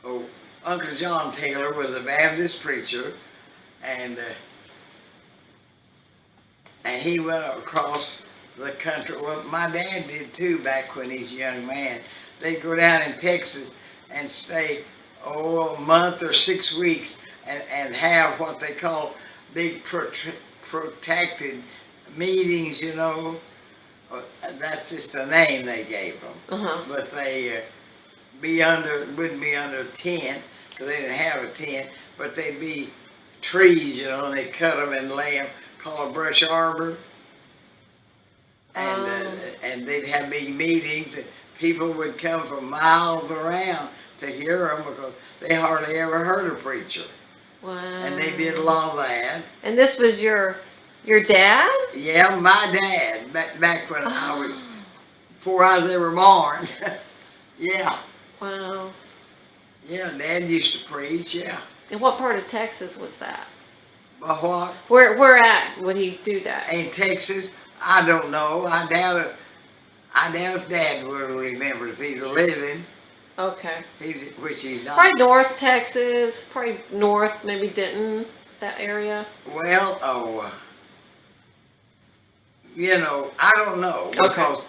oh, Uncle John Taylor was a Baptist preacher, and he went across the country. Well, my dad did too back when he's a young man. They'd go down in Texas and stay, a month or 6 weeks and have what they call big protracted meetings, you know. That's just the name they gave them. But they wouldn't be under a tent, because they didn't have a tent, but they'd be trees, you know, and they'd cut them and lay them, called a brush arbor. And they'd have big meetings, and people would come from miles around to hear them because they hardly ever heard a preacher. Wow. And they did a lot of that. And this was your dad? Yeah, my dad, back when I was, before I was ever born. Yeah. Wow. Yeah, Dad used to preach, yeah. And what part of Texas was that? What? Where at would he do that? In Texas? I don't know. I doubt if Dad would remember if he's living. Okay. Which he's not. Probably North Texas, probably north, maybe Denton, that area. Well, you know, I don't know. Because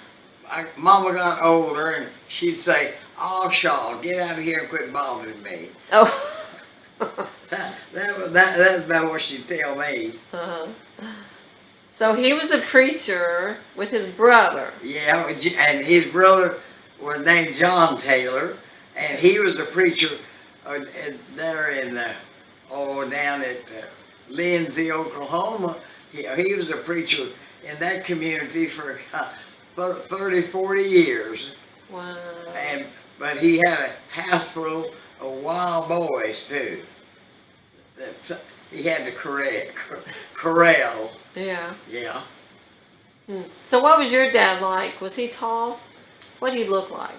Mama got older and she'd say, "Oh, Shaw, get out of here and quit bothering me." Oh. That's about what she'd tell me. So he was a preacher with his brother. Yeah, and his brother was named John Taylor, and he was a preacher there in, down at Lindsay, Oklahoma. He was a preacher in that community for 30, 40 years. Wow. But he had a house full of wild boys, too. He had to corral. Yeah. Yeah. So what was your dad like? Was he tall? What did he look like?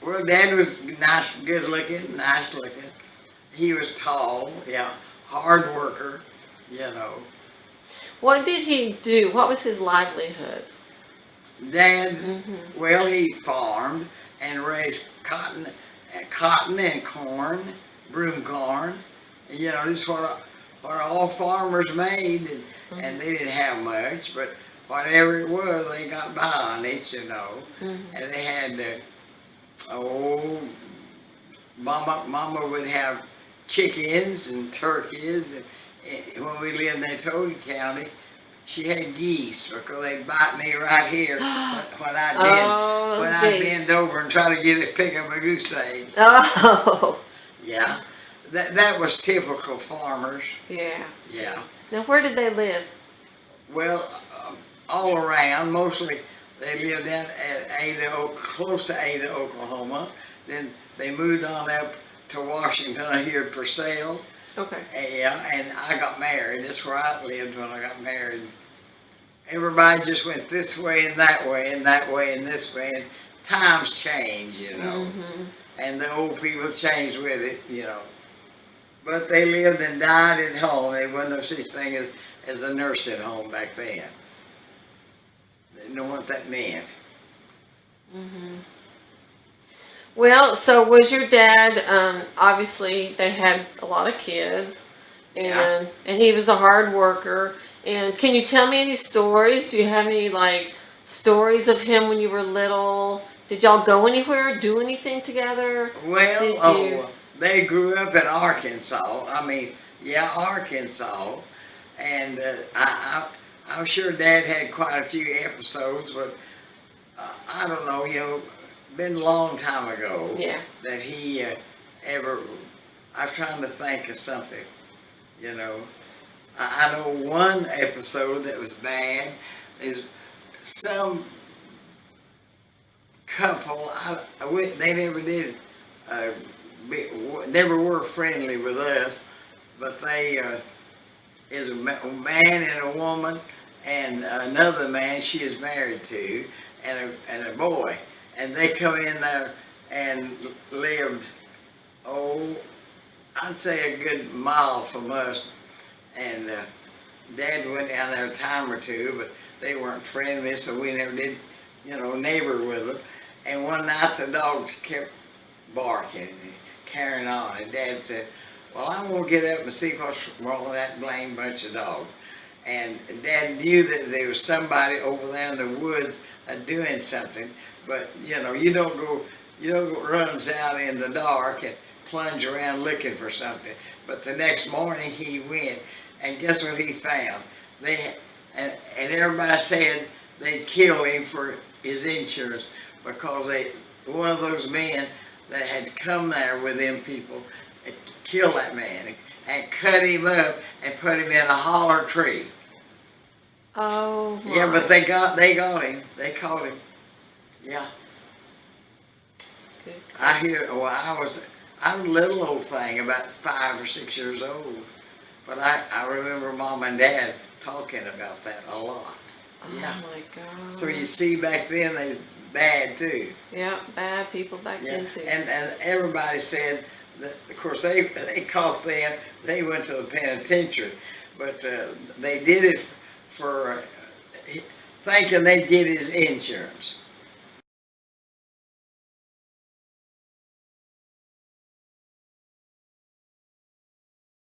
Well, Dad was nice, good looking, nice looking. He was tall, yeah, hard worker, you know. What did he do? What was his livelihood? Dad, well, he farmed and raised cotton and corn, broom corn. You know, this is what all farmers made, and they didn't have much, but whatever it was, they got by on it, you know. And they had, Mama would have chickens and turkeys, and when we lived in Natota County, she had geese, because they'd bite me right here when I'd bend over and try to pick up a goose egg. Oh. Yeah. That was typical farmers. Yeah. Yeah. Now, where did they live? Well, all around. Mostly they lived down at close to Ada, Oklahoma. Then they moved on up to Washington here at Purcell. Okay. Yeah, and I got married. That's where I lived when I got married. Everybody just went this way and that way and that way and this way. And times change, you know. And the old people changed with it, you know. But they lived and died at home. There wasn't no such thing as a nursing home back then. They didn't know what that meant. Well, so was your dad, obviously they had a lot of kids, and he was a hard worker. And can you tell me any stories? Do you have any, like, stories of him when you were little? Did y'all go anywhere, do anything together? Well, they grew up in Arkansas. Arkansas. And I'm sure Dad had quite a few episodes, but I don't know, you know, been a long time ago that he ever, I'm trying to think of something, you know. I know one episode that was bad is some couple, they never did, never were friendly with us, but they is a man and a woman and another man she is married to and a boy, and they come in there and lived, I'd say a good mile from us, and Dad went down there a time or two, but they weren't friendly, so we never did, you know, neighbor with them. And one night the dogs kept barking, carrying on. And Dad said, well, I'm going to get up and see what's wrong with that blame bunch of dogs. And Dad knew that there was somebody over there in the woods doing something, but you know, you don't go runs out in the dark and plunge around looking for something. But the next morning he went, and guess what he found? And everybody said they'd kill him for his insurance because one of those men that had come there with them people had killed that man and cut him up and put him in a holler tree. Oh my. Yeah, but they got him. They caught him. Yeah. Good. I hear. Well, I was a little old thing, about 5 or 6 years old, but I remember Mom and Dad talking about that a lot. Yeah. Oh my God. So you see, back then they was bad too. Yeah, bad people back Yeah. then too. And everybody said that, of course, they caught them. They went to the penitentiary, but they did it for thinking they'd get his insurance.